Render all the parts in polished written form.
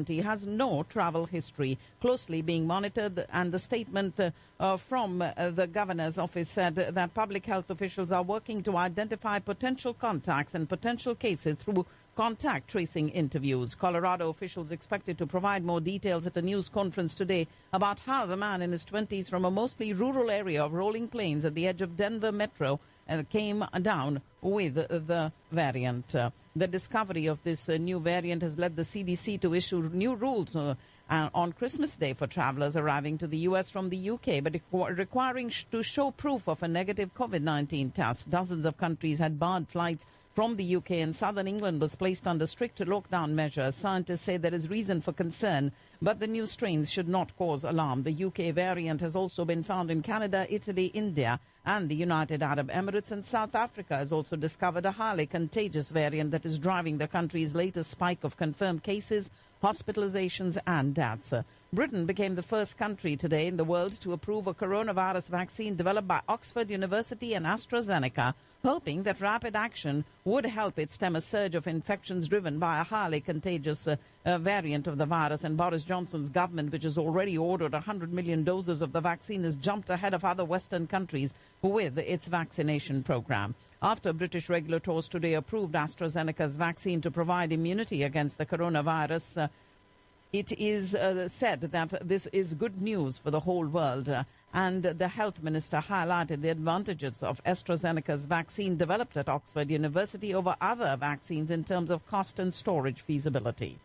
He has no travel history, closely being monitored, and the statement from the governor's office said that public health officials are working to identify potential contacts and potential cases through contact tracing interviews. Colorado officials expected to provide more details at a news conference today about how the man in his 20s from a mostly rural area of Rolling Plains at the edge of Denver Metro came down with the variant. The discovery of this new variant has led the CDC to issue new rules on Christmas Day for travelers arriving to the U.S. from the U.K., but requiring to show proof of a negative COVID-19 test. Dozens of countries had barred flights from the UK, and southern England was placed under strict lockdown measures. Scientists say there is reason for concern, but the new strains should not cause alarm. The UK variant has also been found in Canada, Italy, India, and the United Arab Emirates, and South Africa has also discovered a highly contagious variant that is driving the country's latest spike of confirmed cases, hospitalizations, and deaths. Britain became the first country today in the world to approve a coronavirus vaccine developed by Oxford University and AstraZeneca, hoping that rapid action would help it stem a surge of infections driven by a highly contagious variant of the virus. And Boris Johnson's government, which has already ordered 100 million doses of the vaccine, has jumped ahead of other Western countries with its vaccination program. After British regulators today approved AstraZeneca's vaccine to provide immunity against the coronavirus, it is said that this is good news for the whole world. And the health minister highlighted the advantages of AstraZeneca's vaccine developed at Oxford University over other vaccines in terms of cost and storage feasibility.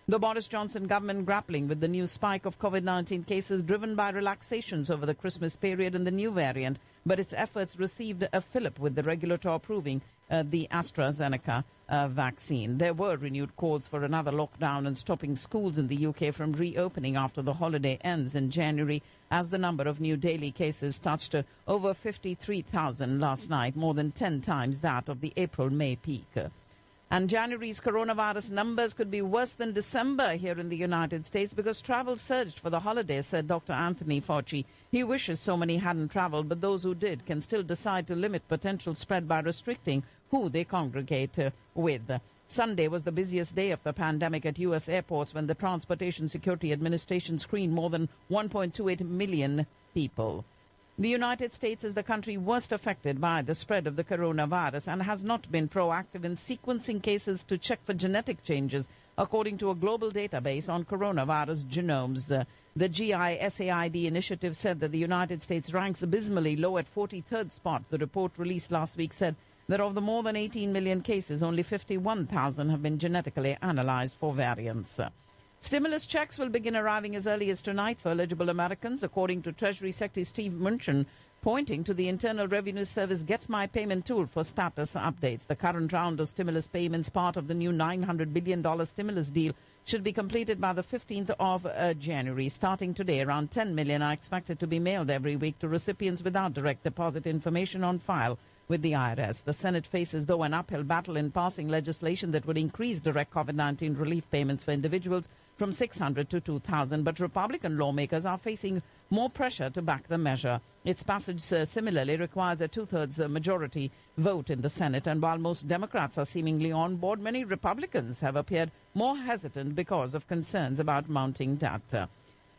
The Boris Johnson government grappling with the new spike of COVID-19 cases driven by relaxations over the Christmas period and the new variant, but its efforts received a fillip with the regulator approving the AstraZeneca vaccine. There were renewed calls for another lockdown and stopping schools in the UK from reopening after the holiday ends in January, as the number of new daily cases touched over 53,000 last night, more than 10 times that of the April-May peak. And January's coronavirus numbers could be worse than December here in the United States because travel surged for the holidays, said Dr. Anthony Fauci. He wishes so many hadn't traveled, but those who did can still decide to limit potential spread by restricting who they congregate with. Sunday was the busiest day of the pandemic at U.S. airports when the Transportation Security Administration screened more than 1.28 million people. The United States is the country worst affected by the spread of the coronavirus and has not been proactive in sequencing cases to check for genetic changes, according to a global database on coronavirus genomes. The GISAID initiative said that the United States ranks abysmally low at 43rd spot. The report released last week said that of the more than 18 million cases, only 51,000 have been genetically analyzed for variants. Stimulus checks will begin arriving as early as tonight for eligible Americans, according to Treasury Secretary Steve Mnuchin, pointing to the Internal Revenue Service Get My Payment tool for status updates. The current round of stimulus payments, part of the new $900 billion stimulus deal, should be completed by the 15th of January. Starting today, around 10 million are expected to be mailed every week to recipients without direct deposit information on file with the IRS. The Senate faces, though, an uphill battle in passing legislation that would increase direct COVID-19 relief payments for individuals from $600 to $2,000, but Republican lawmakers are facing more pressure to back the measure. Its passage similarly requires a two-thirds majority vote in the Senate, and while most Democrats are seemingly on board, many Republicans have appeared more hesitant because of concerns about mounting debt.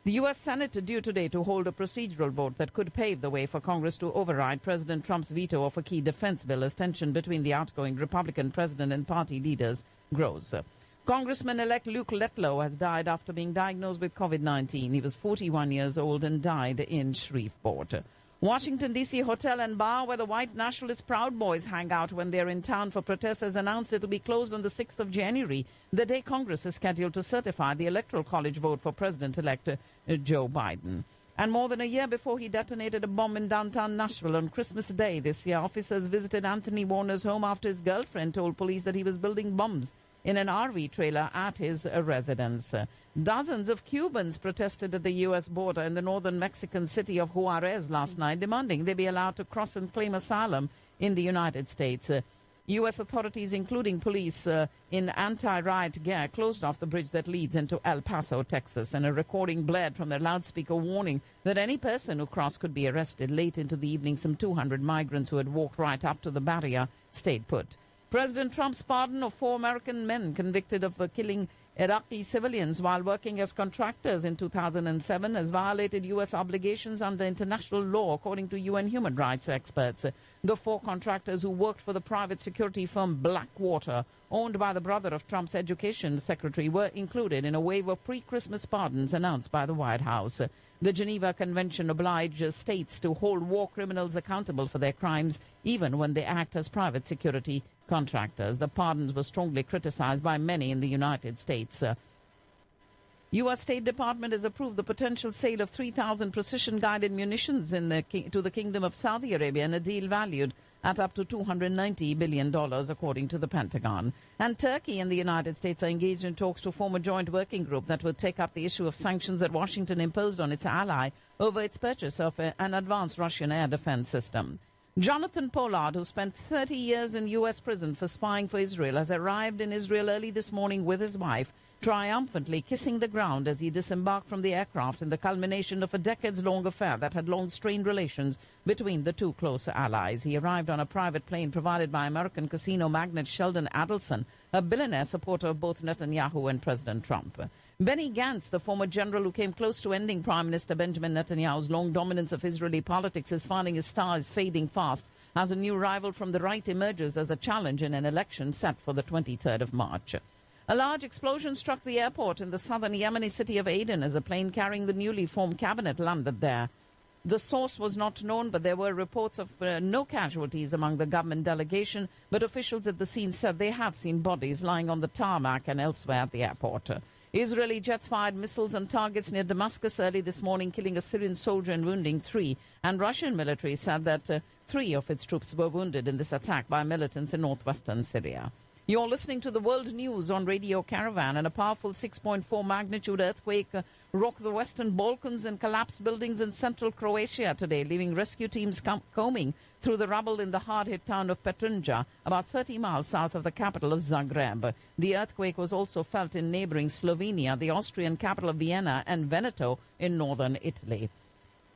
The U.S. Senate due today to hold a procedural vote that could pave the way for Congress to override President Trump's veto of a key defense bill as tension between the outgoing Republican president and party leaders grows. Congressman-elect Luke Letlow has died after being diagnosed with COVID-19. He was 41 years old and died in Shreveport. Washington, D.C. hotel and bar where the white nationalist Proud Boys hang out when they're in town for protests has announced it will be closed on the 6th of January, the day Congress is scheduled to certify the Electoral College vote for President-elect Joe Biden. And more than a year before he detonated a bomb in downtown Nashville on Christmas Day this year, officers visited Anthony Warner's home after his girlfriend told police that he was building bombs in an RV trailer at his residence. Dozens of Cubans protested at the U.S. border in the northern Mexican city of Juarez last night, demanding they be allowed to cross and claim asylum in the United States. U.S. authorities, including police in anti-riot gear, closed off the bridge that leads into El Paso, Texas, and a recording blared from their loudspeaker warning that any person who crossed could be arrested. Late into the evening, some 200 migrants who had walked right up to the barrier stayed put. President Trump's pardon of 4 American men convicted of killing Iraqi civilians while working as contractors in 2007 has violated U.S. obligations under international law, according to UN human rights experts. The 4 contractors who worked for the private security firm Blackwater, owned by the brother of Trump's education secretary, were included in a wave of pre-Christmas pardons announced by the White House. The Geneva Convention obliges states to hold war criminals accountable for their crimes, even when they act as private security contractors. The pardons were strongly criticized by many in the United States. U.S. State Department has approved the potential sale of 3,000 precision-guided munitions to the Kingdom of Saudi Arabia in a deal valued at up to $290 billion, according to the Pentagon. And Turkey and the United States are engaged in talks to form a joint working group that will take up the issue of sanctions that Washington imposed on its ally over its purchase of an advanced Russian air defense system. Jonathan Pollard, who spent 30 years in U.S. prison for spying for Israel, has arrived in Israel early this morning with his wife, triumphantly kissing the ground as he disembarked from the aircraft in the culmination of a decades-long affair that had long strained relations between the two close allies. He arrived on a private plane provided by American casino magnate Sheldon Adelson, a billionaire supporter of both Netanyahu and President Trump. Benny Gantz, the former general who came close to ending Prime Minister Benjamin Netanyahu's long dominance of Israeli politics, is finding his star is fading fast as a new rival from the right emerges as a challenge in an election set for the 23rd of March. A large explosion struck the airport in the southern Yemeni city of Aden as a plane carrying the newly formed cabinet landed there. The source was not known, but there were reports of no casualties among the government delegation, but officials at the scene said they have seen bodies lying on the tarmac and elsewhere at the airport. Israeli jets fired missiles on targets near Damascus early this morning, killing a Syrian soldier and wounding 3. And Russian military said that 3 of its troops were wounded in this attack by militants in northwestern Syria. You're listening to the World News on Radio Caravan, and a powerful 6.4 magnitude earthquake rocked the Western Balkans and collapsed buildings in central Croatia today, leaving rescue teams combing through the rubble in the hard-hit town of Petrinja, about 30 miles south of the capital of Zagreb. The earthquake was also felt in neighboring Slovenia, the Austrian capital of Vienna, and Veneto in northern Italy.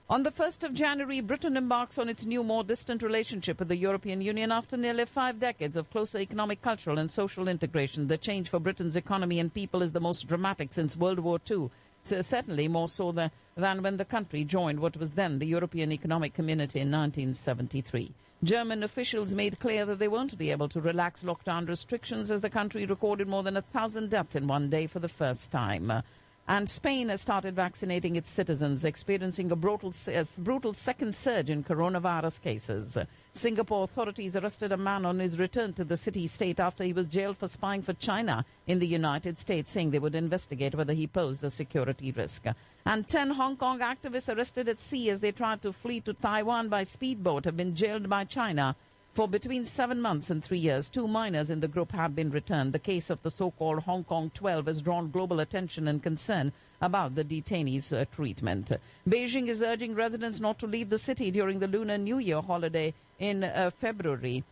On the 1st of January, Britain embarks on its new, more distant relationship with the European Union after nearly 5 decades of closer economic, cultural and social integration. The change for Britain's economy and people is the most dramatic since World War II, certainly more so than when the country joined what was then the European Economic Community in 1973. German officials made clear that they won't be able to relax lockdown restrictions as the country recorded more than 1,000 deaths in one day for the first time. And Spain has started vaccinating its citizens, experiencing a brutal second surge in coronavirus cases. Singapore authorities arrested a man on his return to the city-state after he was jailed for spying for China in the United States, saying they would investigate whether he posed a security risk. And 10 Hong Kong activists arrested at sea as they tried to flee to Taiwan by speedboat have been jailed by China for between 7 months and 3 years. 2 minors in the group have been returned. The case of the so-called Hong Kong 12 has drawn global attention and concern about the detainees' treatment. Beijing is urging residents not to leave the city during the Lunar New Year holiday in February.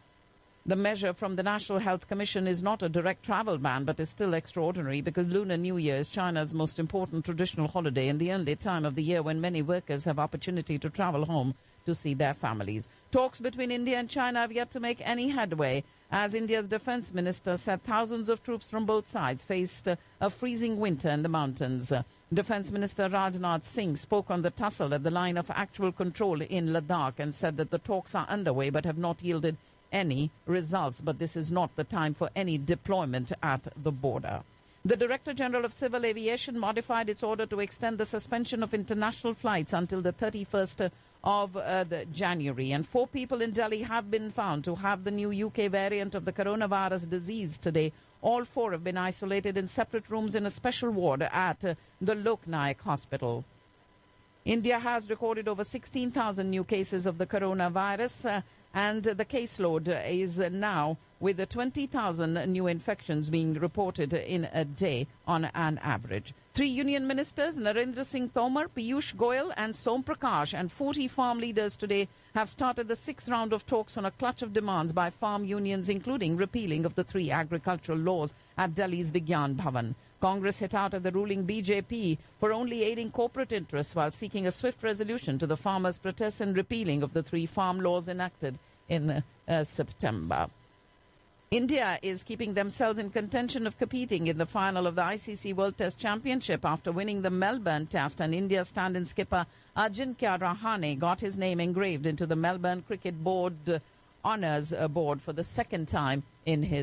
The measure from the National Health Commission is not a direct travel ban, but is still extraordinary because Lunar New Year is China's most important traditional holiday and the only time of the year when many workers have opportunity to travel home to see their families. Talks between India and China have yet to make any headway, as India's defense minister said thousands of troops from both sides faced a freezing winter in the mountains. Defense Minister Rajnath Singh spoke on the tussle at the line of actual control in Ladakh and said that the talks are underway but have not yielded any results. But this is not the time for any deployment at the border. The Director General of Civil Aviation modified its order to extend the suspension of international flights until the 31st of January. And 4 people in Delhi have been found to have the new UK variant of the coronavirus disease today. All 4 have been isolated in separate rooms in a special ward at the Lok Nayak Hospital. India has recorded over 16,000 new cases of the coronavirus, and the caseload is now with 20,000 new infections being reported in a day on an average. 3 union ministers, Narendra Singh Tomar, Piyush Goyal and Som Prakash, and 40 farm leaders today have started the 6th round of talks on a clutch of demands by farm unions, including repealing of the 3 agricultural laws at Delhi's Vigyan Bhavan. Congress hit out at the ruling BJP for only aiding corporate interests while seeking a swift resolution to the farmers' protests and repealing of the 3 farm laws enacted in September. India is keeping themselves in contention of competing in the final of the ICC World Test Championship after winning the Melbourne Test, and India stand-in skipper Ajinkya Rahane got his name engraved into the Melbourne Cricket Board Honours Board for the second time in his